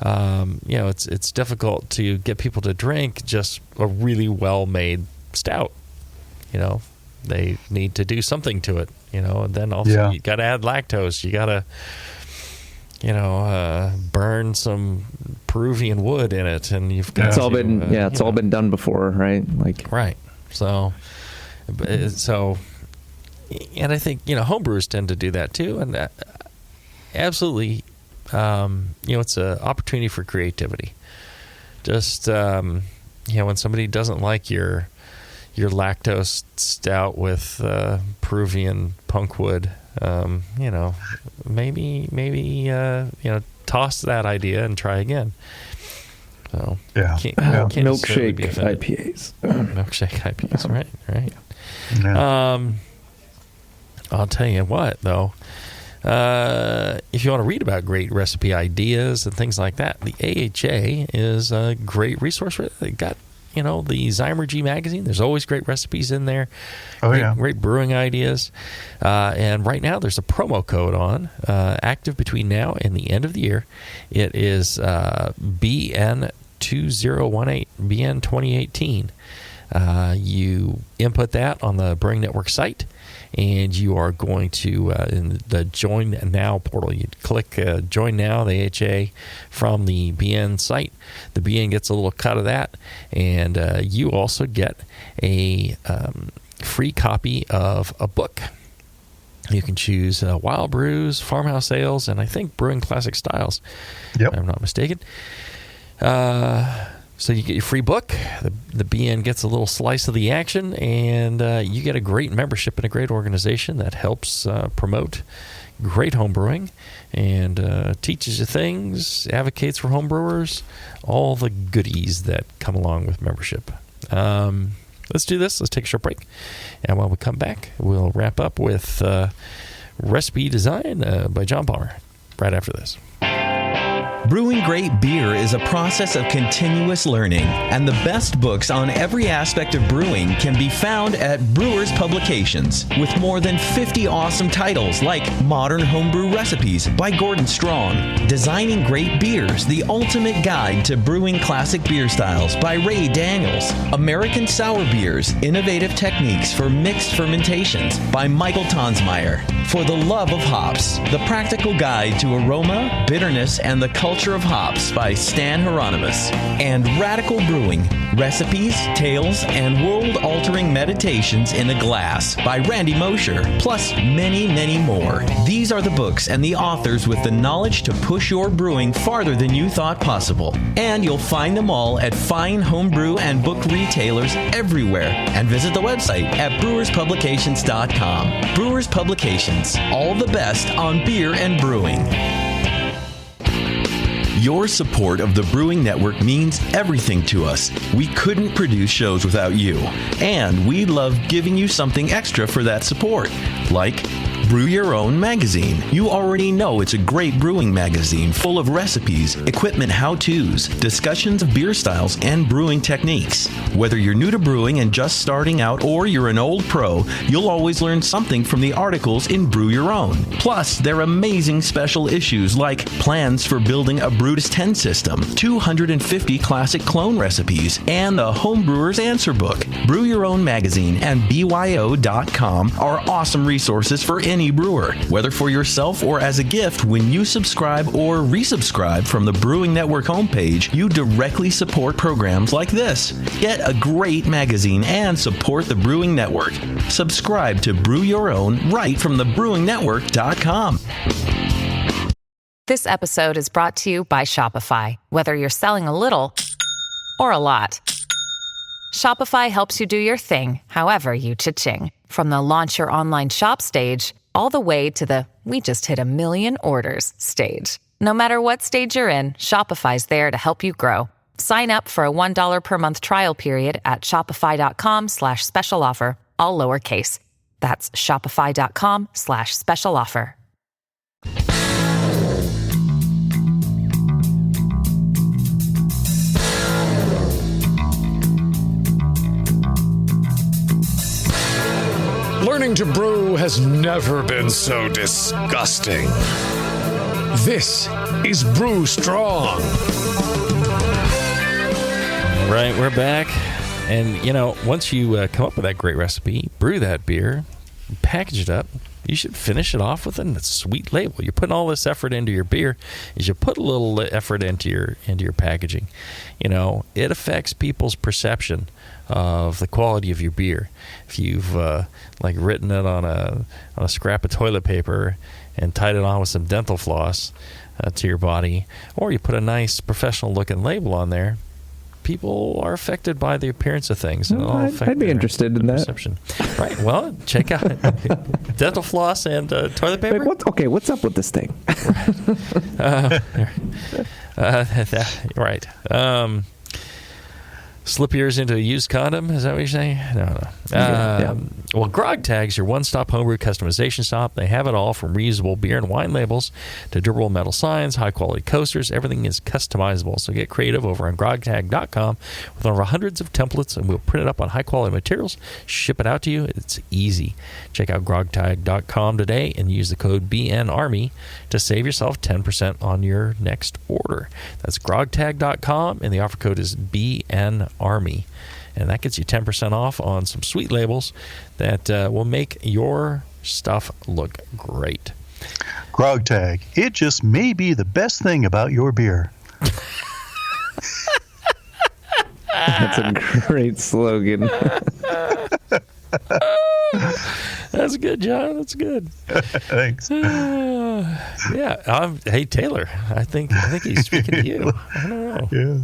It's difficult to get people to drink just a really well made stout. They need to do something to it. And then also you got to add lactose. You got to burn some Peruvian wood in it, and you've got
it's all been done before, right?
So and I think homebrewers tend to do that too, and absolutely, it's an opportunity for creativity. Just when somebody doesn't like your lactose stout with Peruvian punkwood, maybe toss that idea and try again. So
milkshake IPAs.
Milkshake IPAs, right.
Yeah.
I'll tell you what, though. If you want to read about great recipe ideas and things like that, the AHA is a great resource. They got the Zymergy magazine. There's always great recipes in there. Great brewing ideas. And right now there's a promo code on, active between now and the end of the year. It is BN2018, BN 2018. You input that on the Brewing Network site, and you are going to, in the Join Now portal, you click Join Now, the AHA, from the BN site. The BN gets a little cut of that, and you also get a free copy of a book. You can choose Wild Brews, Farmhouse Ales, and I think Brewing Classic Styles, if I'm not mistaken. So you get your free book. The BN gets a little slice of the action, and you get a great membership in a great organization that helps promote great homebrewing and teaches you things, advocates for homebrewers, all the goodies that come along with membership. Let's do this. Let's take a short break. And when we come back, we'll wrap up with Recipe Design by John Palmer right after this.
Brewing great beer is a process of continuous learning, and the best books on every aspect of brewing can be found at Brewers Publications, with more than 50 awesome titles like Modern Homebrew Recipes by Gordon Strong, Designing Great Beers, The Ultimate Guide to Brewing Classic Beer Styles by Ray Daniels, American Sour Beers, Innovative Techniques for Mixed Fermentations by Michael Tonsmeyer, For the Love of Hops, The Practical Guide to Aroma, Bitterness, and the Culture of Hops by Stan Hieronymus, and Radical Brewing, Recipes, Tales, and World-Altering Meditations in a Glass by Randy Mosher, plus many, many more. These are the books and the authors with the knowledge to push your brewing farther than you thought possible. And you'll find them all at fine homebrew and book retailers everywhere. And visit the website at brewerspublications.com. Brewers Publications, all the best on beer and brewing. Your support of the Brewing Network means everything to us. We couldn't produce shows without you. And we love giving you something extra for that support, like Brew Your Own magazine. You already know it's a great brewing magazine full of recipes, equipment how-tos, discussions of beer styles, and brewing techniques. Whether you're new to brewing and just starting out, or you're an old pro, you'll always learn something from the articles in Brew Your Own. Plus, there are amazing special issues like plans for building a Brutus 10 system, 250 classic clone recipes, and the Homebrewer's Answer Book. Brew Your Own magazine and BYO.com are awesome resources for any brewer, whether for yourself or as a gift. When you subscribe or resubscribe from the Brewing Network homepage, you directly support programs like this. Get a great magazine and support the Brewing Network. Subscribe to Brew Your Own right from thebrewingnetwork.com.
This episode is brought to you by Shopify. Whether you're selling a little or a lot, Shopify helps you do your thing, however you cha-ching. From the launch your online shop stage, all the way to the we just hit 1 million orders stage. No matter what stage you're in, Shopify's there to help you grow. Sign up for a $1 per month trial period at shopify.com/special offer, all lowercase. That's shopify.com/special offer.
Learning to brew has never been so disgusting. This is Brew Strong.
All right, we're back. And, you know, once you come up with that great recipe, brew that beer, package it up, you should finish it off with a sweet label. You're putting all this effort into your beer. You should put a little effort into your packaging. You know, it affects people's perception of the quality of your beer. If you've written it on a scrap of toilet paper and tied it on with some dental floss to your body, or you put a nice professional looking label on there, people are affected by the appearance of things. And
I'd be interested in that.
Perception. Right. Well, check out dental floss and toilet paper.
Wait, what's up with this thing?
Right. Slip yours into a used condom? Is that what you're saying? No.
Yeah.
Well, Grog Tag's your one-stop homebrew customization shop. They have it all from reusable beer and wine labels to durable metal signs, high-quality coasters. Everything is customizable. So get creative over on grogtag.com with over hundreds of templates, and we'll print it up on high-quality materials, ship it out to you. It's easy. Check out grogtag.com today and use the code BNARMY to save yourself 10% on your next order. That's grogtag.com, and the offer code is BNARMY. And that gets you 10% off on some sweet labels that will make your stuff look great.
Grog Tag. It just may be the best thing about your beer.
That's a great slogan.
That's good, John. That's good.
Thanks.
Hey, Taylor. I think he's speaking to you. I don't know.
Yeah.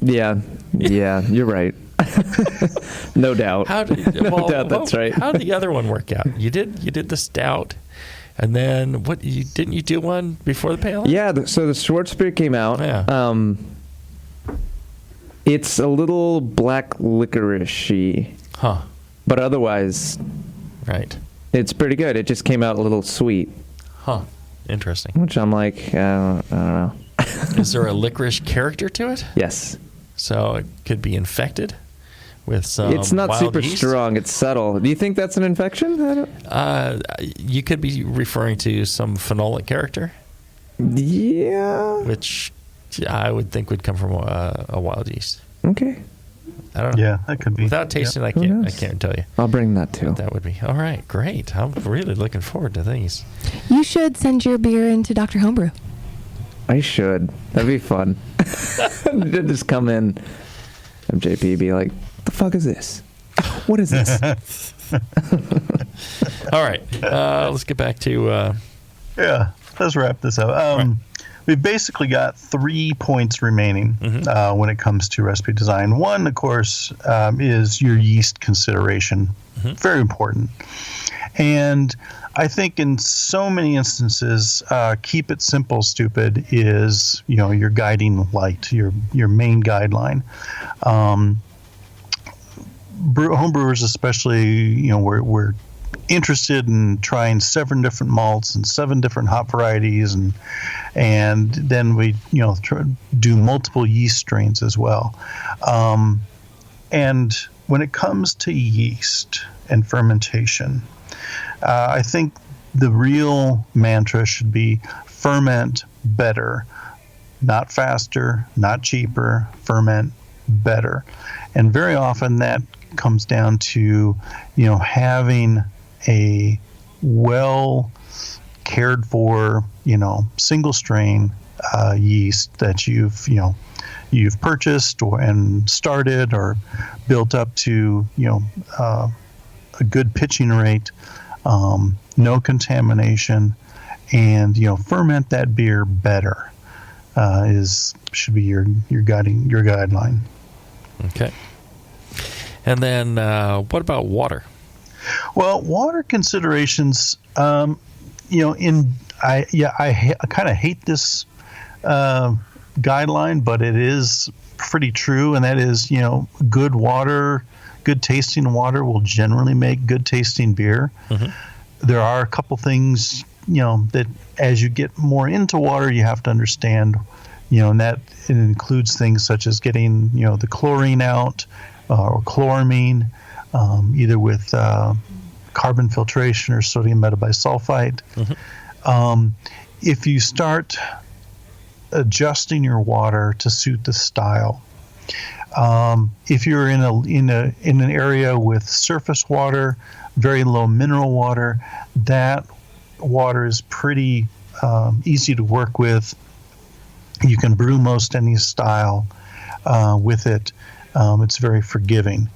Yeah, you're right. No doubt. That's right.
How did the other one work out? You did the stout, and then what? Didn't you do one before the pale ale?
Yeah. So the Schwarzbier came out.
Yeah.
It's a little black licorice-y.
Huh.
But otherwise,
right.
It's pretty good. It just came out a little sweet.
Huh. Interesting.
Which I'm like, I don't know.
Is there a licorice character to it?
Yes.
So it could be infected with some.
It's not
wild
super
yeast?
strong. It's subtle. Do you think that's an infection?
You could be referring to some phenolic character.
Yeah.
Which I would think would come from a wild yeast.
Okay.
I don't know.
Yeah, that could be.
Without tasting, I can't tell you.
I'll bring that too.
That would be all right. Great. I'm really looking forward to these.
You should send your beer into Dr. Homebrew.
I should. That'd be fun. Just come in, have JP be like, "The fuck is this? What is this?"
All right. Let's get back to.
Yeah. Let's wrap this up.
Right.
We've basically got 3 points remaining when it comes to recipe design. One, of course, is your yeast consideration. Very important. And I think in so many instances, keep it simple, stupid is, your guiding light, your main guideline. Homebrewers especially, we're interested in trying 7 different malts and 7 different hop varieties, and then we do multiple yeast strains as well. And when it comes to yeast and fermentation, I think the real mantra should be ferment better, not faster, not cheaper, ferment better. And very often that comes down to having a well cared for single strain yeast that you've purchased and started or built up to a good pitching rate, no contamination, and ferment that beer better should be your guideline.
Okay. And then what about water?
Well, water considerations, I kind of hate this guideline, but it is pretty true, and that is, good water, good tasting water will generally make good tasting beer. There are a couple things, that as you get more into water, you have to understand, and that it includes things such as getting, the chlorine out or chloramine, either with carbon filtration or sodium metabisulfite. If you start adjusting your water to suit the style, if you're in an area with surface water, very low mineral water, that water is pretty easy to work with. You can brew most any style with it. It's very forgiving.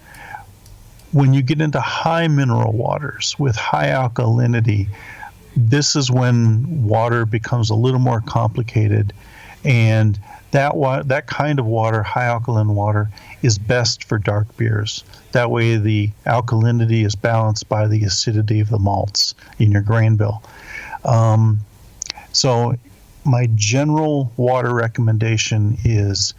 When you get into high mineral waters with high alkalinity, this is when water becomes a little more complicated, and that kind of water, high alkaline water, is best for dark beers. That way the alkalinity is balanced by the acidity of the malts in your grain bill. So my general water recommendation is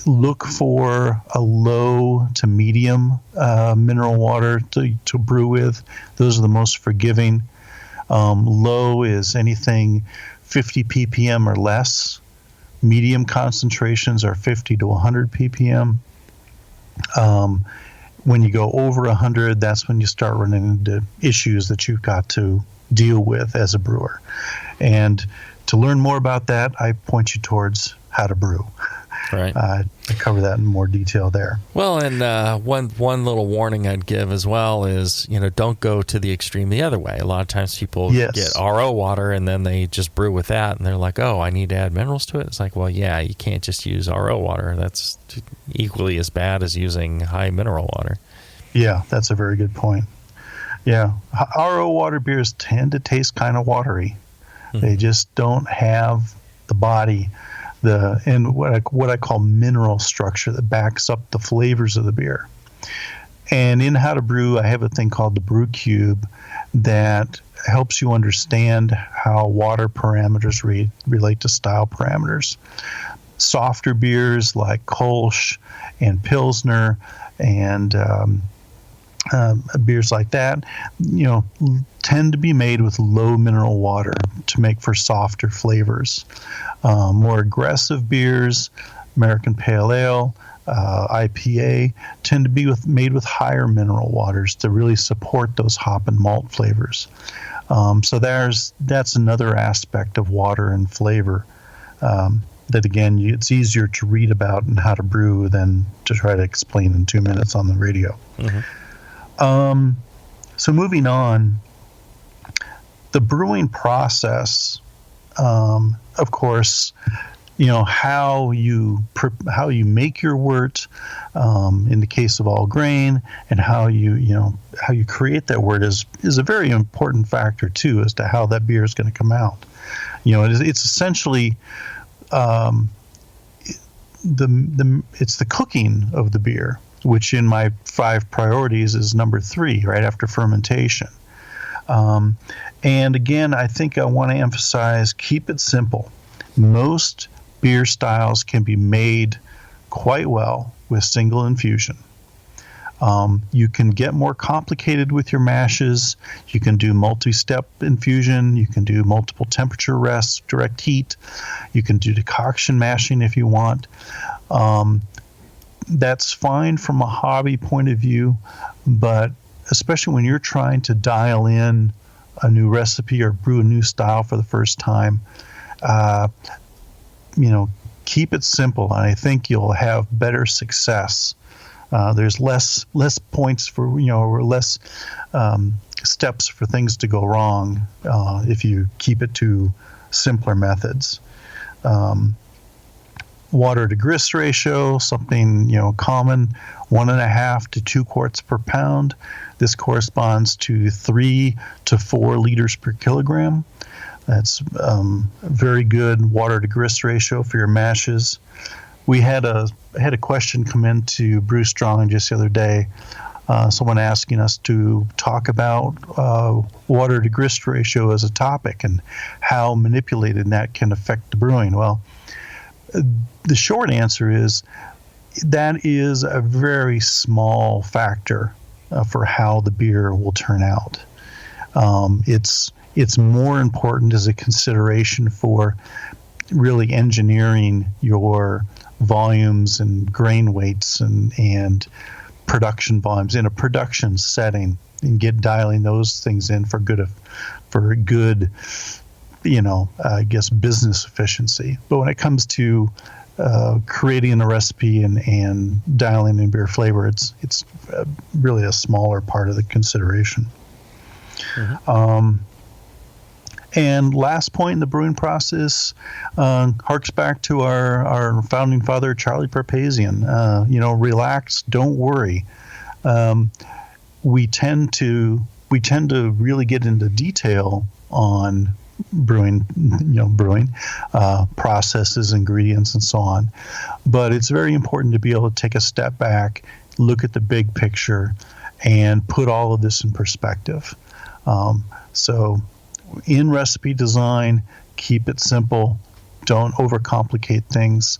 look for a low to medium mineral water to brew with. Those are the most forgiving. Low is anything 50 ppm or less. Medium concentrations are 50 to 100 ppm. When you go over 100, that's when you start running into issues that you've got to deal with as a brewer. And to learn more about that, I point you towards How to Brew.
Right.
I cover that in more detail there.
Well, and one little warning I'd give as well is, don't go to the extreme the other way. A lot of times people get RO water and then they just brew with that, and they're like, oh, I need to add minerals to it. It's like, well, yeah, you can't just use RO water. That's equally as bad as using high mineral water.
Yeah, that's a very good point. Yeah, RO water beers tend to taste kind of watery. They just don't have the body what I call mineral structure that backs up the flavors of the beer. And in How to Brew, I have a thing called the Brew Cube that helps you understand how water parameters relate to style parameters. Softer beers like Kolsch and Pilsner and beers like that, tend to be made with low mineral water to make for softer flavors. More aggressive beers, American Pale Ale, IPA, tend to be made with higher mineral waters to really support those hop and malt flavors. So that's another aspect of water and flavor that, again, it's easier to read about in How to Brew than to try to explain in 2 minutes on the radio. Mm-hmm. So moving on, the brewing process, of course, how you make your wort, in the case of all grain, and how you create that wort is a very important factor too as to how that beer is going to come out. It's essentially it's the cooking of the beer, which in my 5 priorities is number 3, right after fermentation. And again, I think I want to emphasize, keep it simple. Most beer styles can be made quite well with single infusion. You can get more complicated with your mashes. You can do multi-step infusion. You can do multiple temperature rests, direct heat. You can do decoction mashing if you want. That's fine from a hobby point of view, but especially when you're trying to dial in a new recipe or brew a new style for the first time, keep it simple, and I think you'll have better success. There's less points for, or less steps for things to go wrong if you keep it to simpler methods. Water to grist ratio, something common, 1.5 to 2 quarts per pound. This corresponds to 3 to 4 liters per kilogram. That's very good water to grist ratio for your mashes. We had a question come into Brew Strong just the other day. Someone asking us to talk about water to grist ratio as a topic and how manipulated that can affect the brewing. Well, the short answer is that is a very small factor for how the beer will turn out. It's more important as a consideration for really engineering your volumes and grain weights and production volumes in a production setting, and dialing those things in for good business efficiency. But when it comes to creating a recipe and dialing in beer flavor, it's really a smaller part of the consideration. Mm-hmm. And last point in the brewing process harks back to our founding father, Charlie Papazian. Relax, don't worry. We tend to really get into detail on brewing processes, ingredients, and so on. But it's very important to be able to take a step back, look at the big picture, and put all of this in perspective. So in recipe design, keep it simple. Don't overcomplicate things.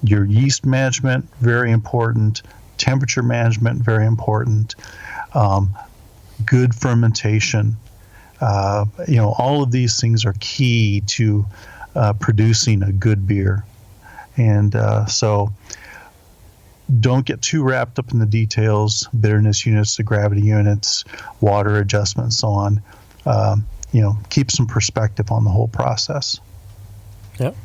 Your yeast management, very important. Temperature management, very important. Good fermentation. All of these things are key to producing a good beer. And so don't get too wrapped up in the details, bitterness units, the gravity units, water adjustments, so on. Keep some perspective on the whole process.
Yep.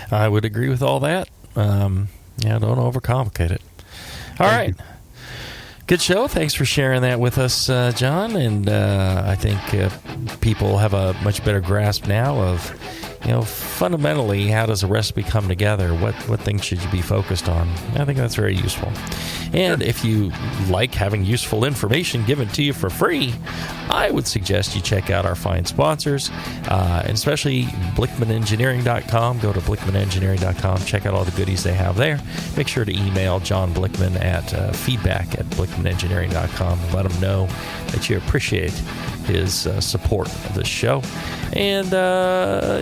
I would agree with all that. Don't overcomplicate it. All right. Good show. Thanks for sharing that with us, John. And I think people have a much better grasp now of fundamentally, how does a recipe come together? What things should you be focused on? I think that's very useful. And if you like having useful information given to you for free, I would suggest you check out our fine sponsors, and especially BlickmanEngineering.com. Go to BlickmanEngineering.com. Check out all the goodies they have there. Make sure to email John Blickman at feedback@BlickmanEngineering.com and let him know that you appreciate his support of this show. And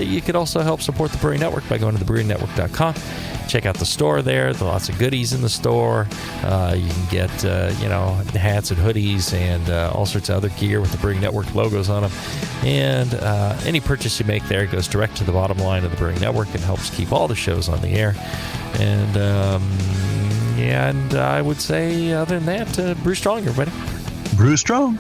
you could also help support the Brewing Network by going to thebrewingnetwork.com. Check out the store there. There's lots of goodies in the store. You can get, hats and hoodies and all sorts of other gear with the Brewing Network logos on them. And any purchase you make there goes direct to the bottom line of the Brewing Network and helps keep all the shows on the air. And, and I would say, other than that, brew strong, everybody.
Brew strong.